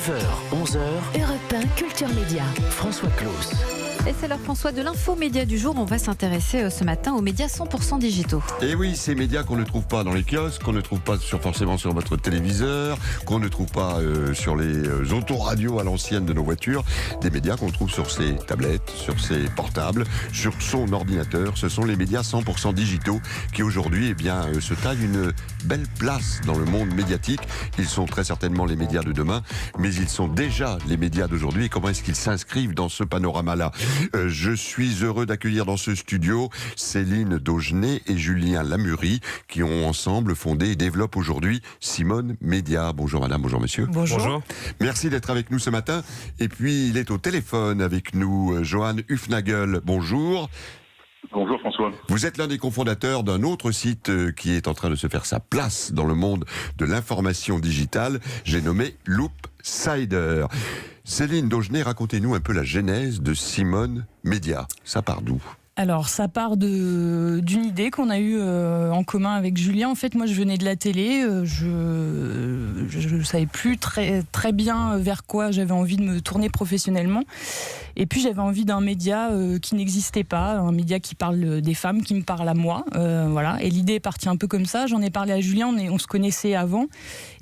9h, 11h, Europe 1 Culture Média. François Claus. Et c'est l'heure, François, de l'info-média du jour. On va s'intéresser ce matin aux médias 100% digitaux. Et oui, ces médias qu'on ne trouve pas dans les kiosques, qu'on ne trouve pas forcément sur votre téléviseur, qu'on ne trouve pas sur les autoradios à l'ancienne de nos voitures. Des médias qu'on trouve sur ses tablettes, sur ses portables, sur son ordinateur. Ce sont les médias 100% digitaux qui aujourd'hui se taillent une belle place dans le monde médiatique. Ils sont très certainement les médias de demain, mais ils sont déjà les médias d'aujourd'hui. Et comment est-ce qu'ils s'inscrivent dans ce panorama-là ? Je suis heureux d'accueillir dans ce studio Céline Daugenet et Julien Lamurie qui ont ensemble fondé et développent aujourd'hui Simone Média. Bonjour madame, bonjour monsieur. Bonjour. Merci d'être avec nous ce matin. Et puis il est au téléphone avec nous, Johan Hufnagel. Bonjour. Bonjour François. Vous êtes l'un des cofondateurs d'un autre site qui est en train de se faire sa place dans le monde de l'information digitale. J'ai nommé Loopsider. Céline Daugenet, racontez-nous un peu la genèse de Simone Média. Ça part d'où ? Alors, ça part d'une idée qu'on a eue en commun avec Julien. En fait, moi, je venais de la télé. Je ne savais plus très bien vers quoi j'avais envie de me tourner professionnellement. Et puis, j'avais envie d'un média qui n'existait pas, un média qui parle des femmes, qui me parle à moi. Voilà. Et l'idée est partie un peu comme ça. J'en ai parlé à Julien, on se connaissait avant.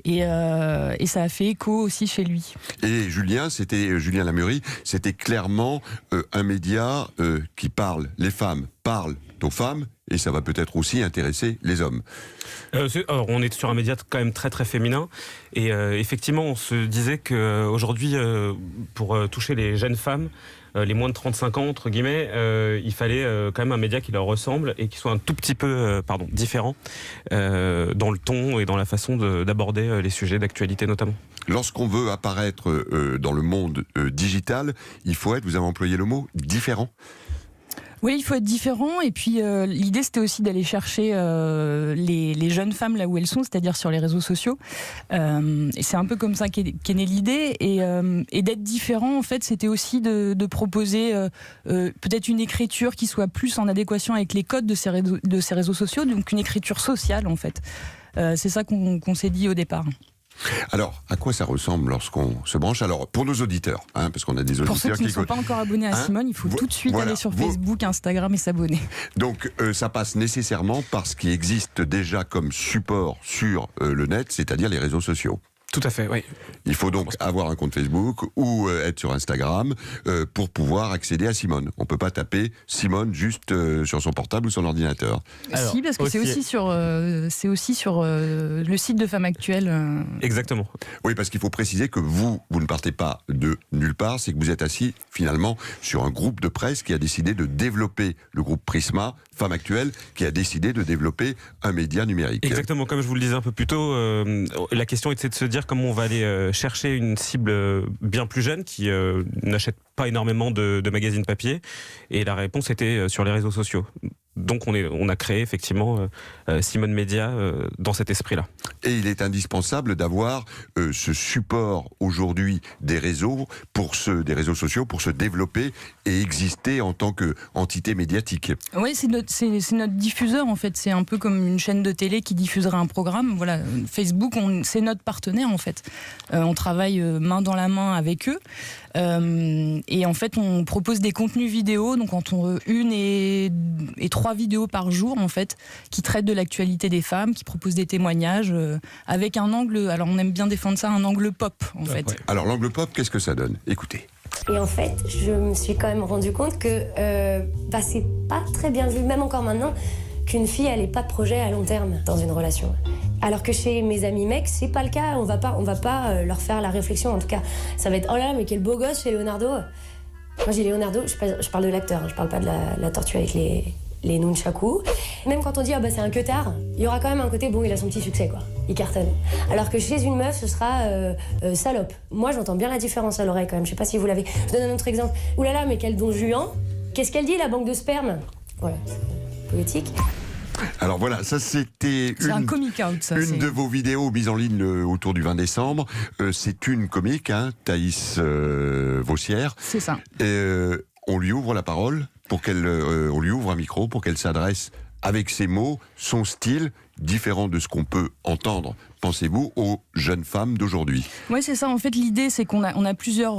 Et ça a fait écho aussi chez lui. Et Julien Lamurie, c'était clairement un média qui parle, les femmes parlent aux femmes, et ça va peut-être aussi intéresser les hommes. Alors, on est sur un média quand même très très féminin, et effectivement on se disait qu'aujourd'hui pour toucher les jeunes femmes, les moins de 35 ans entre guillemets, il fallait quand même un média qui leur ressemble et qui soit un tout petit peu différent dans le ton et dans la façon d'aborder les sujets d'actualité notamment. Lorsqu'on veut apparaître dans le monde digital, il faut être, vous avez employé le mot, différent. Oui, il faut être différent. Et puis, l'idée, c'était aussi d'aller chercher les jeunes femmes là où elles sont, c'est-à-dire sur les réseaux sociaux. Et c'est un peu comme ça qu'est née l'idée. Et d'être différent, en fait, c'était aussi de proposer peut-être une écriture qui soit plus en adéquation avec les codes de ces réseaux sociaux, donc une écriture sociale, en fait. C'est ça qu'on s'est dit au départ. Alors, à quoi ça ressemble lorsqu'on se branche ? Alors, pour nos auditeurs, parce qu'on a des auditeurs pour ceux qui ne sont pas encore abonnés à Simone, il faut tout de suite aller sur Facebook, Instagram et s'abonner. Donc, ça passe nécessairement par ce qui existe déjà comme support sur le net, c'est-à-dire les réseaux sociaux. Tout à fait, oui. Il faut donc avoir un compte Facebook ou être sur Instagram pour pouvoir accéder à Simone. On ne peut pas taper Simone juste sur son portable ou son ordinateur. Alors, si, parce que c'est aussi sur le site de Femmes Actuelles. Exactement. Oui, parce qu'il faut préciser que vous ne partez pas de nulle part, c'est que vous êtes assis finalement sur un groupe de presse qui a décidé de développer le groupe Prisma, Femmes Actuelles, qui a décidé de développer un média numérique. Exactement, comme je vous le disais un peu plus tôt, la question était de se dire comment on va aller chercher une cible bien plus jeune qui n'achète pas énormément de magazines papier, et la réponse était sur les réseaux sociaux. Donc on a créé effectivement Simone Média dans cet esprit-là. Et il est indispensable d'avoir ce support aujourd'hui des réseaux sociaux pour se développer et exister en tant qu'entité médiatique. Oui, c'est notre diffuseur en fait. C'est un peu comme une chaîne de télé qui diffuserait un programme. Voilà, Facebook, c'est notre partenaire en fait. On travaille main dans la main avec eux. Et en fait, on propose des contenus vidéo, donc entre 1 et 3 vidéos par jour en fait, qui traitent de l'actualité des femmes, qui proposent des témoignages avec un angle. Alors, on aime bien défendre ça, un angle pop en fait. Ouais. Alors, l'angle pop, qu'est-ce que ça donne ? Écoutez. Et en fait, je me suis quand même rendu compte que c'est pas très bien vu, même encore maintenant, qu'une fille elle ait pas de projet à long terme dans une relation. Alors que chez mes amis mecs, c'est pas le cas. On va pas leur faire la réflexion. En tout cas, ça va être oh là là, mais quel beau gosse chez Leonardo. Moi j'ai Leonardo, je parle de l'acteur, je parle pas de la tortue avec les nunchakus. Même quand on dit c'est un queutard, il y aura quand même un côté bon, il a son petit succès quoi. Il cartonne. Alors que chez une meuf, ce sera salope. Moi j'entends bien la différence à l'oreille quand même. Je sais pas si vous l'avez. Je donne un autre exemple. Ouh là là, mais quel don Juan. Qu'est-ce qu'elle dit la banque de sperme ? Voilà, poétique. Alors voilà, ça c'était un comic out, ça, une de vos vidéos mises en ligne autour du 20 décembre. C'est une comique, Thaïs Vaussière. C'est ça. On lui ouvre la parole, on lui ouvre un micro pour qu'elle s'adresse avec ses mots, son style. différent de ce qu'on peut entendre, pensez-vous, aux jeunes femmes d'aujourd'hui? Oui, c'est ça. En fait, l'idée, c'est qu'on a plusieurs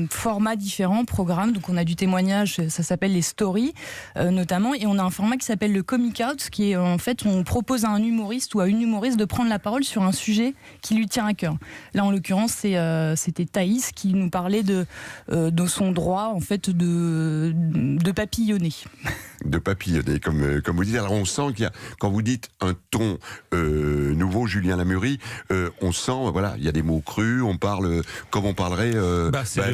formats différents, programmes. Donc, on a du témoignage, ça s'appelle les stories, notamment. Et on a un format qui s'appelle le Comic Out, qui est, en fait, on propose à un humoriste ou à une humoriste de prendre la parole sur un sujet qui lui tient à cœur. Là, en l'occurrence, c'était Thaïs qui nous parlait de son droit, en fait, de papillonner. De papillonner, comme vous dites. Alors, on sent qu'il y a, quand vous dites un ton nouveau, Julien Lamurie, on sent, voilà, il y a des mots crus, on parle comme on parlerait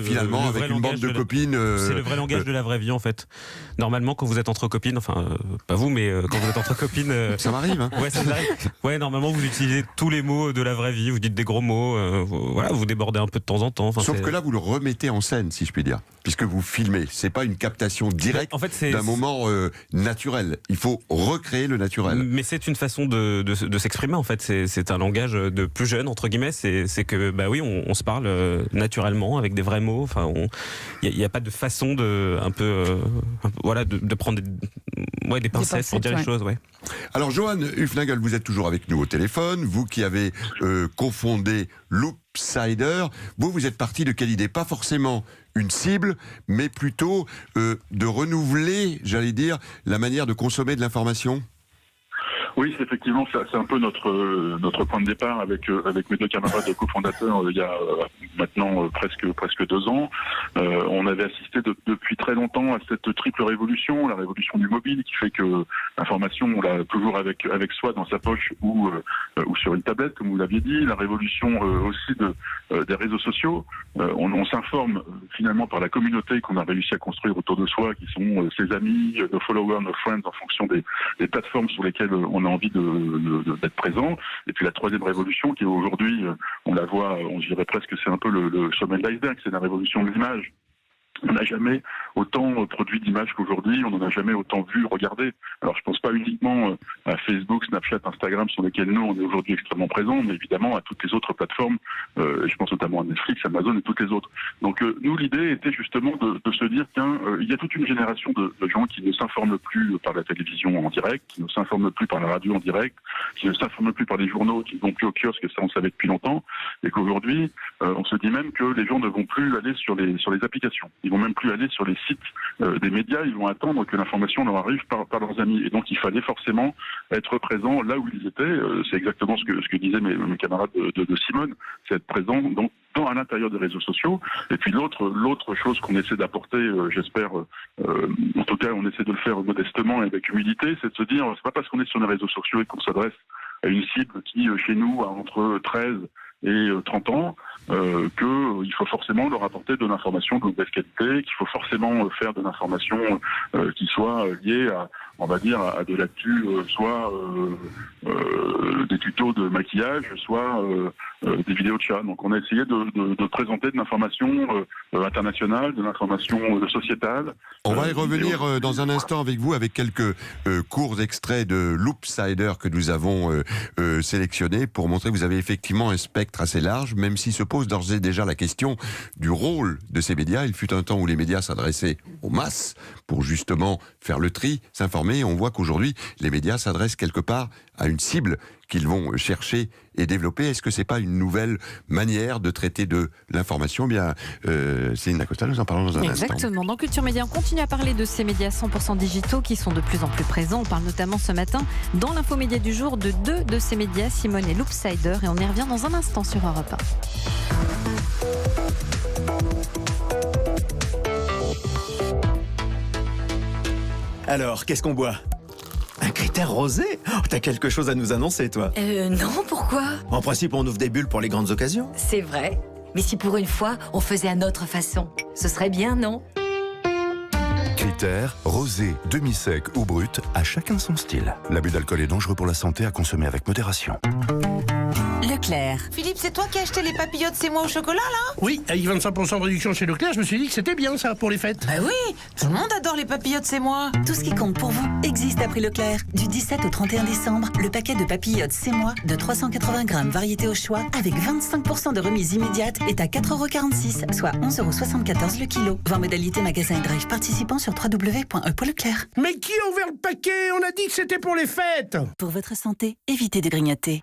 finalement avec une bande de copines. C'est le vrai langage de la vraie vie, en fait. Normalement, quand vous êtes entre copines, enfin, pas vous, mais quand vous êtes entre copines... ça m'arrive, hein. Ouais, ça m'arrive. Ouais, normalement, vous utilisez tous les mots de la vraie vie, vous dites des gros mots, voilà, vous débordez un peu de temps en temps. Enfin, sauf que là, vous le remettez en scène, si je puis dire, puisque vous filmez. C'est pas une captation directe d'un moment naturel. Il faut recréer le naturel. Mais c'est une façon de s'exprimer, en fait. C'est un langage de plus jeune, entre guillemets. C'est que, bah oui, on se parle naturellement, avec des vrais mots. Enfin, il n'y a pas de façon de prendre des pincettes pour dire les choses. Ouais. Alors, Johan Hufnagel, vous êtes toujours avec nous au téléphone. Vous qui avez cofondé Loopsider, vous êtes parti de quelle idée? Pas forcément une cible, mais plutôt de renouveler, j'allais dire, la manière de consommer de l'information. Oui, effectivement, c'est un peu notre point de départ avec mes deux camarades de cofondateurs il y a maintenant presque 2 ans. On avait assisté depuis très longtemps à cette triple révolution, la révolution du mobile, qui fait que l'information, on l'a toujours avec soi dans sa poche ou sur une tablette, comme vous l'aviez dit. La révolution aussi des réseaux sociaux. On s'informe finalement par la communauté qu'on a réussi à construire autour de soi, qui sont ses amis, nos followers, nos friends, en fonction des plateformes sur lesquelles on a envie d'être présent. Et puis la troisième révolution, qui aujourd'hui, on la voit, on dirait presque, c'est un peu le sommet de l'iceberg, c'est la révolution de l'image. On n'a jamais autant produit d'images qu'aujourd'hui, on n'en a jamais autant vu, regardé. Alors je pense pas uniquement à Facebook, Snapchat, Instagram, sur lesquels nous on est aujourd'hui extrêmement présents, mais évidemment à toutes les autres plateformes, je pense notamment à Netflix, Amazon et toutes les autres. Donc nous, l'idée était justement de se dire qu'il y a toute une génération de gens qui ne s'informent plus par la télévision en direct, qui ne s'informent plus par la radio en direct, qui ne s'informent plus par les journaux, qui ne vont plus au kiosque, ça on savait depuis longtemps, et qu'aujourd'hui on se dit même que les gens ne vont plus aller sur les applications. Ils vont même plus aller sur les sites des médias, ils vont attendre que l'information leur arrive par leurs amis. Et donc il fallait forcément être présent là où ils étaient. C'est exactement ce que disaient mes camarades de Simone, c'est être présent donc à l'intérieur des réseaux sociaux. Et puis l'autre chose qu'on essaie d'apporter, j'espère, en tout cas on essaie de le faire modestement et avec humilité, c'est de se dire, c'est pas parce qu'on est sur les réseaux sociaux et qu'on s'adresse à une cible qui, chez nous, a entre 13 et 30 ans, qu'il faut forcément leur apporter de l'information de mauvaise qualité, qu'il faut forcément faire de l'information qui soit liée à, on va dire, à de l'actu, soit des tutos de maquillage, soit des vidéos de chat. Donc on a essayé de présenter de l'information internationale, de l'information sociétale. On va y revenir dans un instant avec vous, avec quelques courts extraits de Loopsider que nous avons sélectionnés pour montrer que vous avez effectivement un spectre assez large, même s'il se pose d'ores et déjà la question du rôle de ces médias. Il fut un temps où les médias s'adressaient aux masses pour justement faire le tri, s'informer. On voit qu'aujourd'hui, les médias s'adressent quelque part à une cible qu'ils vont chercher et développer. Est-ce que c'est pas une nouvelle manière de traiter de l'information? Bien, Céline Dacosta, nous en parlons dans un instant. Exactement. Dans Culture Média, on continue à parler de ces médias 100% digitaux qui sont de plus en plus présents. On parle notamment ce matin dans l'infomédia du jour de 2 de ces médias, Simone et Loopsider, et on y revient dans un instant sur Europe 1. Alors, qu'est-ce qu'on boit? Un critère rosé? Oh, t'as quelque chose à nous annoncer, toi? Non, pourquoi? En principe, on ouvre des bulles pour les grandes occasions. C'est vrai. Mais si pour une fois, on faisait à notre façon, ce serait bien, non? Critères, rosé, demi-sec ou brut, à chacun son style. L'abus d'alcool est dangereux pour la santé, à consommer avec modération. Le Leclerc. Philippe, c'est toi qui as acheté les papillotes C'est moi au chocolat, là? Oui, avec 25% de réduction chez Leclerc, je me suis dit que c'était bien ça pour les fêtes. Bah oui, tout le monde adore les papillotes C'est moi. Tout ce qui compte pour vous existe à prix Leclerc. Du 17 au 31 décembre, le paquet de papillotes C'est moi de 380 grammes variété au choix avec 25% de remise immédiate est à 4,46 €, soit 11,74 € le kilo. 20 modalités magasin et drive participants sur www.e.leclerc. Mais qui a ouvert le paquet? On a dit que c'était pour les fêtes. Pour votre santé, évitez de grignoter.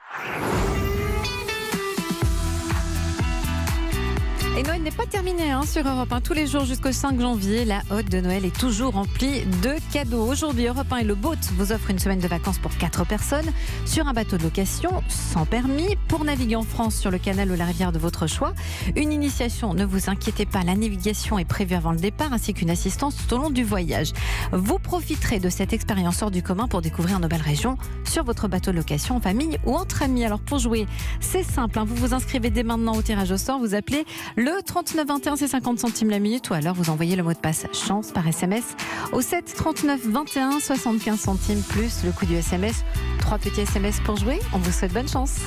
Et Noël n'est pas terminé sur Europe 1. Tous les jours jusqu'au 5 janvier, la hotte de Noël est toujours remplie de cadeaux. Aujourd'hui, Europe 1 et le Boat vous offrent une semaine de vacances pour 4 personnes sur un bateau de location sans permis pour naviguer en France sur le canal ou la rivière de votre choix. Une initiation, ne vous inquiétez pas, la navigation est prévue avant le départ ainsi qu'une assistance tout au long du voyage. Vous profiterez de cette expérience hors du commun pour découvrir nos belles régions sur votre bateau de location en famille ou entre amis. Alors pour jouer, c'est simple, vous vous inscrivez dès maintenant au tirage au sort, vous appelez le 3921, c'est 50 centimes la minute, ou alors vous envoyez le mot de passe chance par SMS au 7 39 21, 75 centimes plus le coût du SMS. 3 petits SMS pour jouer. On vous souhaite bonne chance.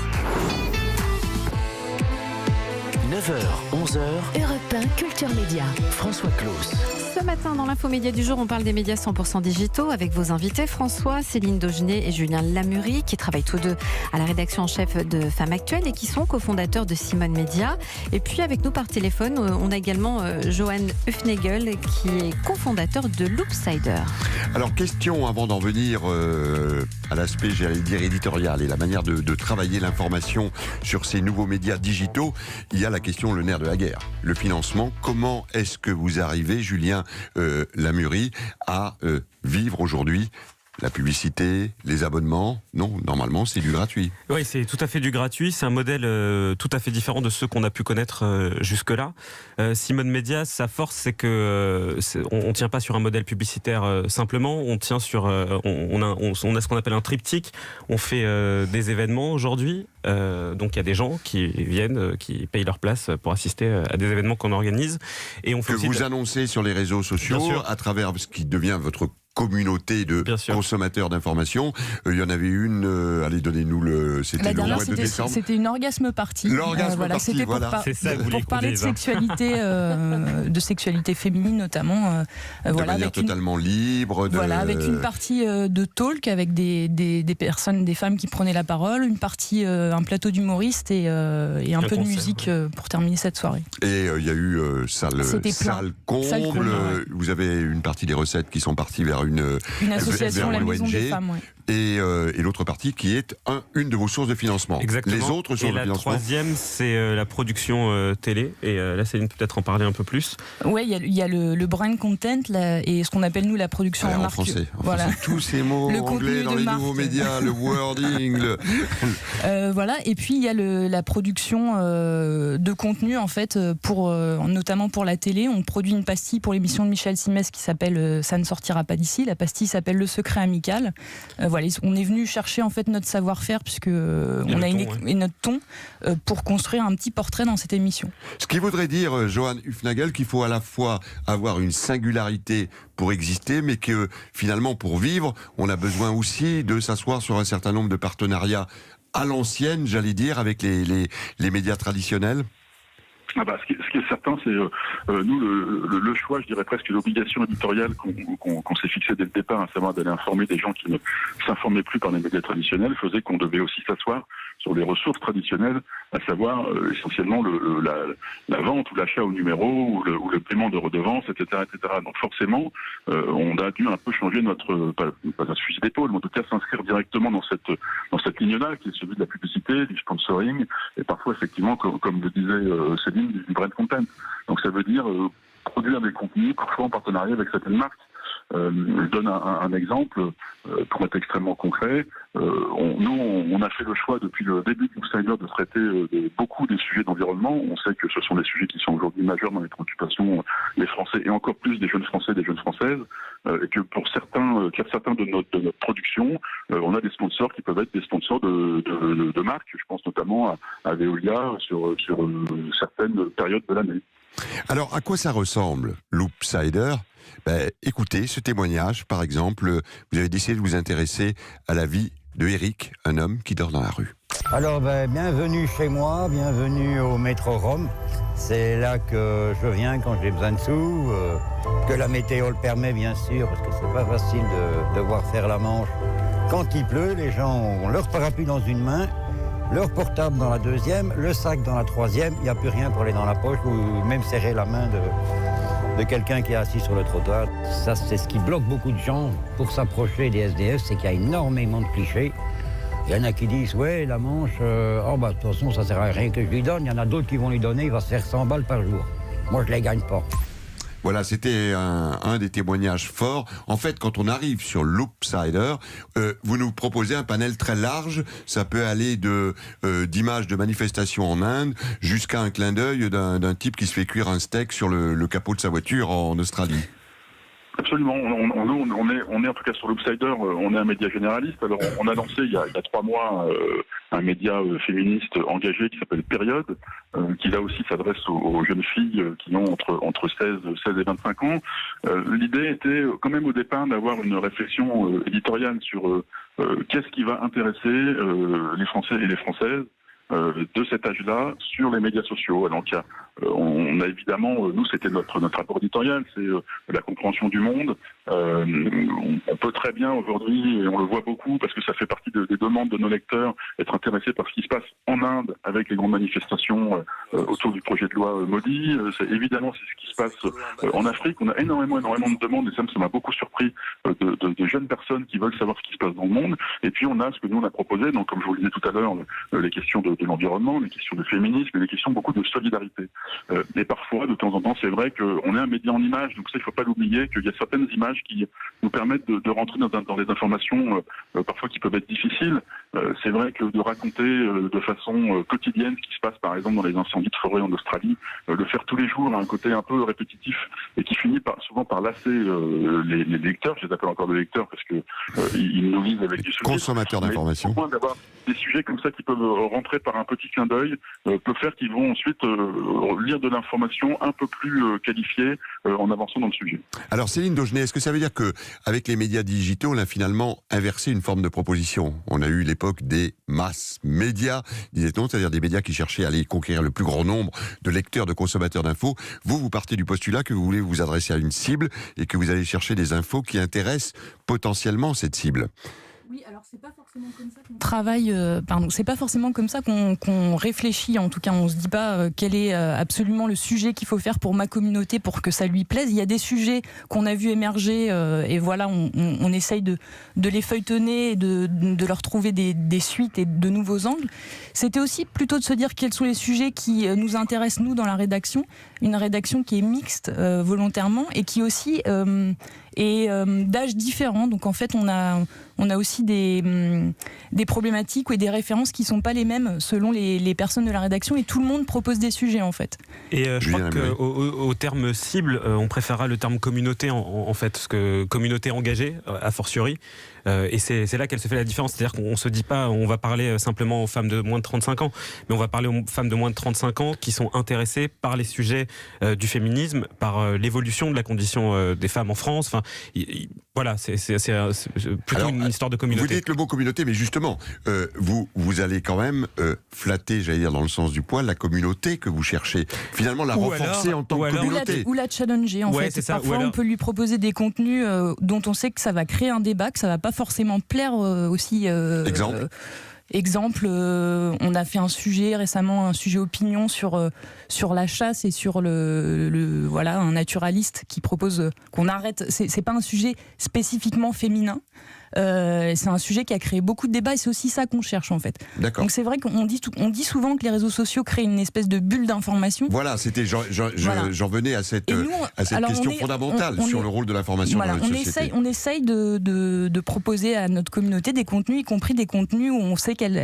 9h, 11h, Europe 1 Culture Média. François Claus. Ce matin, dans l'infomédia du jour, on parle des médias 100% digitaux avec vos invités François, Céline Daugenet et Julien Lamurie, qui travaillent tous deux à la rédaction en chef de Femmes Actuelles et qui sont cofondateurs de Simone Média. Et puis avec nous par téléphone, on a également Johan Hufnagel, qui est cofondateur de Loopsider. Alors question avant d'en venir à l'aspect, j'allais dire, éditorial et la manière de travailler l'information sur ces nouveaux médias digitaux, il y a la question, le nerf de la guerre, le financement. Comment est-ce que vous arrivez, Julien Lamurie, à vivre aujourd'hui la publicité, les abonnements? Non, normalement, c'est du gratuit. Oui, c'est tout à fait du gratuit. C'est un modèle tout à fait différent de ceux qu'on a pu connaître jusque-là. Simone Média, sa force, c'est que on tient pas sur un modèle publicitaire simplement. On tient sur, on a ce qu'on appelle un triptyque. On fait des événements aujourd'hui. Donc il y a des gens qui viennent, qui payent leur place pour assister à des événements qu'on organise. Et on fait que vous annoncez sur les réseaux sociaux à travers ce qui devient votre communauté de consommateurs d'informations. Il y en avait une, allez, donnez-nous c'était le mois de décembre. C'était une orgasme party. L'orgasme party, c'était c'est ça, pour parler de sexualité féminine notamment. De manière totalement libre. Avec une partie de talk avec des personnes, des femmes qui prenaient la parole, une partie, un plateau d'humoristes et un peu de musique pour terminer cette soirée. Et il y a eu salle comble. Vous avez une partie des recettes qui sont parties vers une association, la Maison des Femmes, et l'autre partie qui est une de vos sources de financement. Exactement. Les autres sources de financement. La troisième, c'est la production télé. Et là, Céline peut-être en parler un peu plus. Oui, il y a le brand content et ce qu'on appelle nous la production en marque. Français. Tous ces mots anglais dans les nouveaux médias, le wording. Et puis il y a la production de contenu en fait notamment pour la télé. On produit une pastille pour l'émission de Michel Simès qui s'appelle Ça ne sortira pas d'ici. La pastille s'appelle Le Secret Amical. On est venu chercher en fait notre savoir-faire puisque on a et notre ton pour construire un petit portrait dans cette émission. Ce qui voudrait dire, Johan Hufnagel, qu'il faut à la fois avoir une singularité pour exister, mais que finalement pour vivre, on a besoin aussi de s'asseoir sur un certain nombre de partenariats à l'ancienne, j'allais dire, avec les médias traditionnels. Ce qui est certain, c'est nous le choix, je dirais presque l'obligation éditoriale qu'on s'est fixé dès le départ, à savoir d'aller informer des gens qui ne s'informaient plus par les médias traditionnels, faisait qu'on devait aussi s'asseoir sur les ressources traditionnelles, à savoir essentiellement la vente ou l'achat au numéro ou le paiement de redevances, etc., etc. Donc forcément, on a dû un peu changer pas un fusil d'épaule, mais en tout cas s'inscrire directement dans cette ligne-là, qui est celui de la publicité, du sponsoring, et parfois effectivement, comme le disait Céline, du brand content. Donc ça veut dire produire des contenus, parfois en partenariat avec certaines marques. Je donne un exemple pour être extrêmement concret. On a fait le choix depuis le début de Loopsider de traiter beaucoup des sujets d'environnement. On sait que ce sont des sujets qui sont aujourd'hui majeurs dans les préoccupations des Français et encore plus des jeunes Français, des jeunes Françaises. Et que pour certains de notre production, on a des sponsors qui peuvent être des sponsors de marques. Je pense notamment à Veolia sur certaines périodes de l'année. Alors, à quoi ça ressemble, Loopsider ? Écoutez ce témoignage, par exemple, vous avez décidé de vous intéresser à la vie de Eric, un homme qui dort dans la rue. Alors, bienvenue chez moi, bienvenue au métro Rome. C'est là que je viens quand j'ai besoin de sous, que la météo le permet bien sûr, parce que c'est pas facile de devoir faire la Manche. Quand il pleut, les gens ont leur parapluie dans une main, leur portable dans la deuxième, le sac dans la troisième, il n'y a plus rien pour aller dans la poche ou même serrer la main de quelqu'un qui est assis sur le trottoir. Ça, c'est ce qui bloque beaucoup de gens pour s'approcher des SDF, c'est qu'il y a énormément de clichés. Il y en a qui disent, ouais, la Manche, de toute façon, ça sert à rien que je lui donne. Il y en a d'autres qui vont lui donner, il va se faire 100 balles par jour. Moi, je les gagne pas. Voilà, c'était un des témoignages forts. En fait, quand on arrive sur Loopsider, vous nous proposez un panel très large. Ça peut aller d'images de manifestations en Inde jusqu'à un clin d'œil d'un type qui se fait cuire un steak sur le capot de sa voiture en Australie. Absolument. On est en tout cas sur Loopsider, on est un média généraliste. Alors, on a lancé il y a 3 mois un média féministe engagé qui s'appelle Période, qui là aussi s'adresse aux jeunes filles qui ont entre 16 et 25 ans. L'idée était quand même au départ d'avoir une réflexion éditoriale sur qu'est-ce qui va intéresser les Français et les Françaises de cet âge-là sur les médias sociaux. Alors, on a évidemment, nous c'était notre rapport éditorial, c'est la compréhension du monde. On peut très bien aujourd'hui, et on le voit beaucoup parce que ça fait partie des demandes de nos lecteurs, être intéressés par ce qui se passe en Inde avec les grandes manifestations autour du projet de loi Modi. Évidemment, c'est ce qui se passe en Afrique. On a énormément de demandes et ça m'a beaucoup surpris de jeunes personnes qui veulent savoir ce qui se passe dans le monde. Et puis on a ce que nous on a proposé, donc comme je vous le disais tout à l'heure, les questions de l'environnement, les questions de féminisme et les questions beaucoup de solidarité. Et parfois, de temps en temps, c'est vrai qu'on est un média en images, donc ça, il ne faut pas l'oublier, qu'il y a certaines images qui nous permettent de rentrer dans des informations parfois qui peuvent être difficiles. C'est vrai que de raconter de façon quotidienne ce qui se passe, par exemple, dans les incendies de forêt en Australie, le faire tous les jours a un côté un peu répétitif et qui finit souvent par lasser les lecteurs. Je les appelle encore des lecteurs parce que ils nous lisent avec du sujet. Consommateurs d'informations. Mais d'avoir des sujets comme ça qui peuvent rentrer par un petit clin d'œil peut faire qu'ils vont ensuite lire de l'information un peu plus qualifiée en avançant dans le sujet. Alors Céline Daugenet, est-ce que ça veut dire qu'avec les médias digitaux, on a finalement inversé une forme de proposition? On a eu l'époque des mass médias, disait-on, c'est-à-dire des médias qui cherchaient à aller conquérir le plus grand nombre de lecteurs, de consommateurs d'infos. Vous partez du postulat que vous voulez vous adresser à une cible et que vous allez chercher des infos qui intéressent potentiellement cette cible. Oui, alors c'est pas forcément comme ça qu'on travaille, c'est pas forcément comme ça qu'on réfléchit. En tout cas, on se dit pas quel est absolument le sujet qu'il faut faire pour ma communauté pour que ça lui plaise. Il y a des sujets qu'on a vu émerger et voilà, on essaye de les feuilletonner et de leur trouver des suites et de nouveaux angles. C'était aussi plutôt de se dire quels sont les sujets qui nous intéressent nous dans la rédaction, une rédaction qui est mixte volontairement et qui aussi est d'âge différents. Donc en fait, on a aussi des problématiques ou des références qui ne sont pas les mêmes selon les personnes de la rédaction et tout le monde propose des sujets en fait. Et je crois qu'au terme cible, on préférera le terme communauté en fait, parce que communauté engagée, a fortiori, et c'est là qu'elle se fait la différence. C'est-à-dire qu'on ne se dit pas, on va parler simplement aux femmes de moins de 35 ans, mais on va parler aux femmes de moins de 35 ans qui sont intéressées par les sujets du féminisme, par l'évolution de la condition des femmes en France. Enfin, voilà, c'est plutôt une histoire de communauté. Vous dites le mot communauté, mais justement, vous allez quand même flatter, j'allais dire dans le sens du poil, la communauté que vous cherchez. Finalement, la renforcer en tant que communauté. Ou la challenger, en fait. Parfois, on peut lui proposer des contenus dont on sait que ça va créer un débat, que ça va pas forcément plaire aussi. Exemple, on a fait un sujet récemment, un sujet opinion sur la chasse et sur voilà, un naturaliste qui propose qu'on arrête. C'est pas un sujet spécifiquement féminin. C'est un sujet qui a créé beaucoup de débats et c'est aussi ça qu'on cherche en fait. D'accord. Donc c'est vrai qu'on dit souvent que les réseaux sociaux créent une espèce de bulle d'information. Voilà, j'en venais à cette question fondamentale sur le rôle de l'information dans la société. On essaye de proposer à notre communauté des contenus, y compris des contenus où on sait qu'elle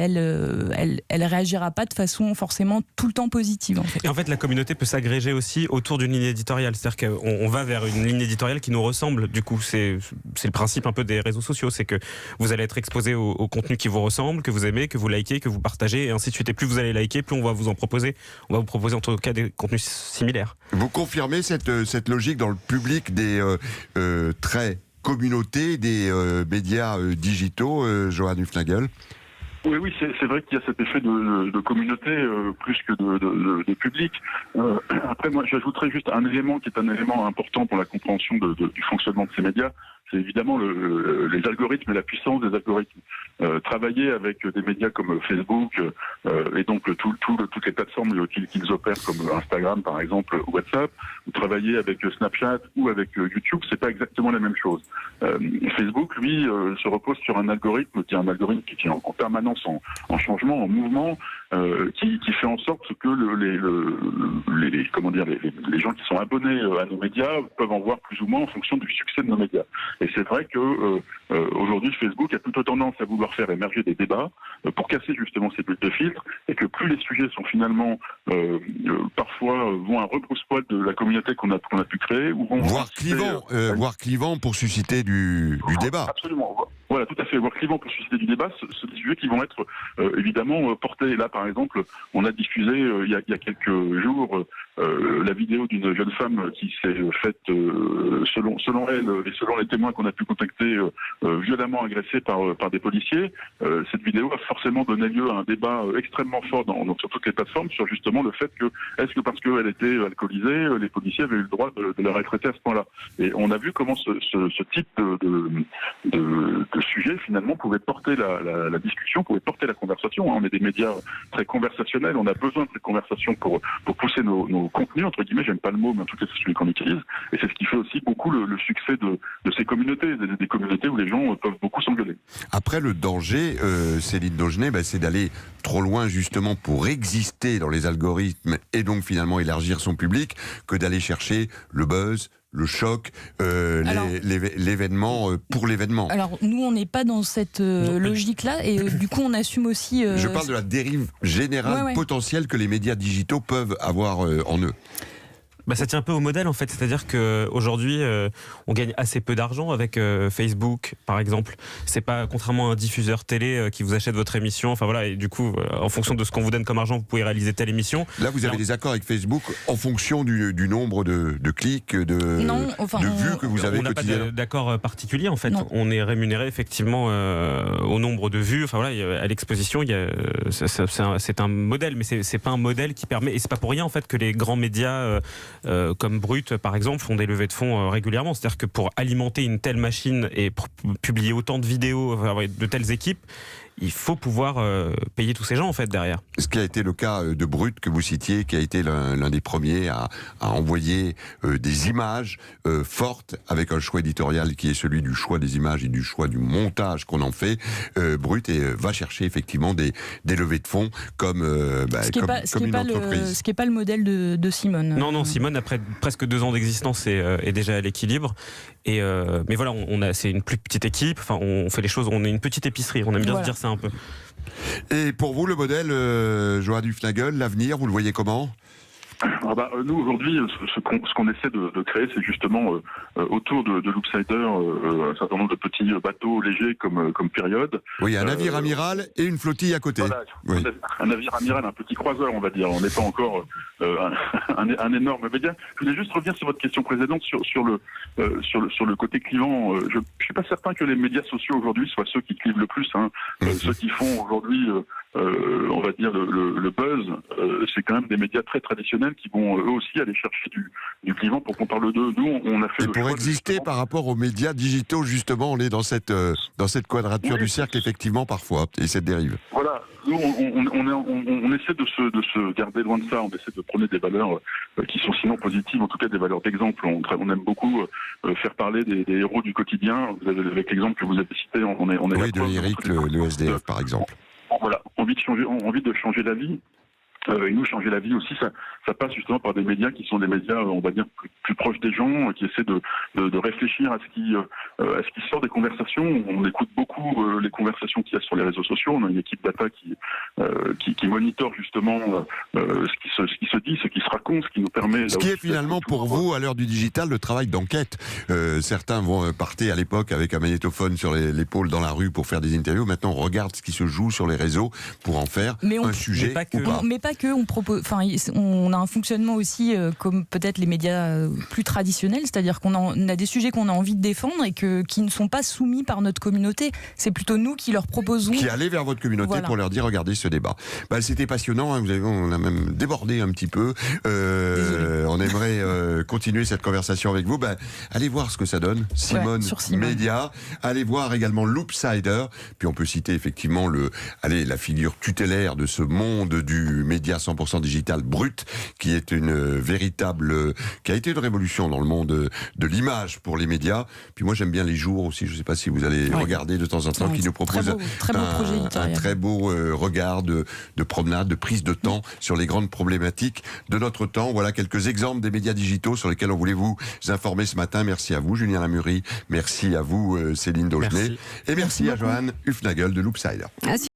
réagira pas de façon forcément tout le temps positive en fait. Et en fait la communauté peut s'agréger aussi autour d'une ligne éditoriale, c'est-à-dire qu'on va vers une ligne éditoriale qui nous ressemble. Du coup c'est le principe un peu des réseaux sociaux, c'est que vous allez être exposé au contenu qui vous ressemble, que vous aimez, que vous likez, que vous partagez, et ainsi de suite. Et plus vous allez liker, plus on va vous proposer en tout cas des contenus similaires. Vous confirmez cette logique dans le public des très communautés, des médias digitaux, Johan Hufnagel? Oui, c'est vrai qu'il y a cet effet de communauté plus que de public. Après, moi, j'ajouterais juste un élément qui est un élément important pour la compréhension du fonctionnement de ces médias. C'est évidemment les algorithmes et la puissance des algorithmes. Travailler avec des médias comme Facebook et donc toutes les plateformes qu'ils opèrent comme Instagram par exemple, ou WhatsApp, ou travailler avec Snapchat ou avec YouTube, c'est pas exactement la même chose. Facebook, lui, se repose sur un algorithme qui est un algorithme qui est en permanence en changement, en mouvement, qui fait en sorte que les gens qui sont abonnés à nos médias peuvent en voir plus ou moins en fonction du succès de nos médias. Et c'est vrai que aujourd'hui Facebook a plutôt tendance à vouloir faire émerger des débats pour casser justement ces bulles de filtre, et que plus les sujets sont finalement parfois vont à rebrousse-poil de la communauté qu'on a pu créer, ou vont voire clivant pour susciter du débat. Absolument. Voilà, tout à fait. Voire clivant pour susciter du débat, ce des sujets qui vont être évidemment portés. Là, par exemple, on a diffusé il y a quelques jours la vidéo d'une jeune femme qui s'est faite, selon elle et selon les témoins qu'on a pu contacter, violemment agressée par des policiers. Cette vidéo a forcément donné lieu à un débat extrêmement fort sur toutes les plateformes sur justement le fait que, est-ce que parce qu'elle était alcoolisée, les policiers avaient eu le droit de la retraiter à ce point-là. Et on a vu comment ce type de sujet finalement pouvait porter la discussion, pouvait porter la conversation. On est des médias très conversationnels, on a besoin de cette conversation pour pousser nos contenus, entre guillemets, j'aime pas le mot, mais en tout cas c'est celui qu'on utilise, et c'est ce qui fait aussi beaucoup le succès de ces communautés, des communautés où les gens peuvent beaucoup s'engueuler. Après, le danger, Céline Daugenet, c'est d'aller trop loin justement pour exister dans les algorithmes et donc finalement élargir son public, que d'aller chercher le buzz, le choc, l'événement pour l'événement. Alors nous, on n'est pas dans cette logique-là, et du coup, on assume aussi... Je parle de la dérive générale potentielle que les médias digitaux peuvent avoir en eux. Ça tient un peu au modèle en fait, c'est-à-dire qu'aujourd'hui on gagne assez peu d'argent avec Facebook par exemple. C'est pas, contrairement à un diffuseur télé qui vous achète votre émission, enfin voilà, et du coup en fonction de ce qu'on vous donne comme argent, vous pouvez réaliser telle émission. Là vous avez des accords avec Facebook en fonction du nombre de clics, de vues que vous avez quotidiennement. On n'a pas d'accord particulier en fait. Non. On est rémunéré effectivement au nombre de vues, enfin voilà, à l'exposition, c'est un modèle, mais c'est pas un modèle qui permet, et c'est pas pour rien en fait que les grands médias comme Brut par exemple font des levées de fonds régulièrement. C'est-à-dire que pour alimenter une telle machine et pour publier autant de vidéos de telles équipes, il faut pouvoir payer tous ces gens en fait derrière. Ce qui a été le cas de Brut que vous citiez, qui a été l'un des premiers à envoyer des images fortes avec un choix éditorial qui est celui du choix des images et du choix du montage qu'on en fait. Brut va chercher effectivement des levées de fonds comme une entreprise. Ce qui n'est pas le modèle de Simone. Non, Simone après presque 2 ans d'existence est déjà à l'équilibre. Mais voilà, c'est une plus petite équipe. Enfin, on fait les choses. On est une petite épicerie. On aime bien se dire ça un peu. Et pour vous, le modèle, Johan Hufnagel, l'avenir, vous le voyez comment ? Nous aujourd'hui, ce qu'on essaie de créer, c'est justement autour de Loopsider un certain nombre de petits bateaux légers comme période. Oui, un navire amiral et une flottille à côté. Voilà, oui. Un navire amiral, un petit croiseur, on va dire. On n'est pas encore un énorme média. Je voulais juste revenir sur votre question précédente sur le côté clivant. Je suis pas certain que les médias sociaux aujourd'hui soient ceux qui clivent le plus. Ceux qui font aujourd'hui, on va dire le buzz, c'est quand même des médias très traditionnels qui vont eux aussi aller chercher du clivant pour qu'on parle d'eux. Nous, on a fait et pour exister par rapport aux médias digitaux, justement, on est dans cette quadrature du cercle, effectivement, parfois, et cette dérive. Voilà, nous, on essaie de se garder loin de ça, on essaie de prôner des valeurs qui sont sinon positives, en tout cas des valeurs d'exemple. On aime beaucoup faire parler des héros du quotidien. Vous avez, avec l'exemple que vous avez cité, on est oui, de Eric, le SDF, par exemple. Voilà, envie de changer la vie. Et nous, changer la vie aussi, ça passe justement par des médias qui sont des médias, on va dire, plus proches des gens, qui essaient de réfléchir à ce qui sort des conversations. On écoute beaucoup les conversations qu'il y a sur les réseaux sociaux. On a une équipe data qui monitore justement ce qui se dit, ce qui se raconte, ce qui nous permet... Ce qui est finalement pour vous, à l'heure du digital, le travail d'enquête. Certains partaient à l'époque avec un magnétophone sur l'épaule dans la rue pour faire des interviews. Maintenant, on regarde ce qui se joue sur les réseaux pour en faire un sujet. Mais pas que on propose, enfin, on a un fonctionnement aussi comme peut-être les médias plus traditionnels, c'est-à-dire qu'on a des sujets qu'on a envie de défendre et qui ne sont pas soumis par notre communauté. C'est plutôt nous qui leur proposons. Qui allez vers votre communauté pour leur dire regardez ce débat. C'était passionnant, hein, on a même débordé un petit peu. On aimerait continuer cette conversation avec vous. Allez voir ce que ça donne. Simone Média. Allez voir également Loopsider. Puis on peut citer effectivement la figure tutélaire de ce monde du média 100% digital brut, qui est qui a été une révolution dans le monde de l'image pour les médias. Puis moi j'aime bien Les Jours aussi, je ne sais pas si vous allez regarder de temps en temps, qui nous propose un très beau regard de promenade, de prise de temps sur les grandes problématiques de notre temps. Voilà quelques exemples des médias digitaux sur lesquels on voulait vous informer ce matin. Merci à vous Julien Lamurie, merci à vous Céline Daulgenay, et merci à Johan Hufnagel de Loopsider.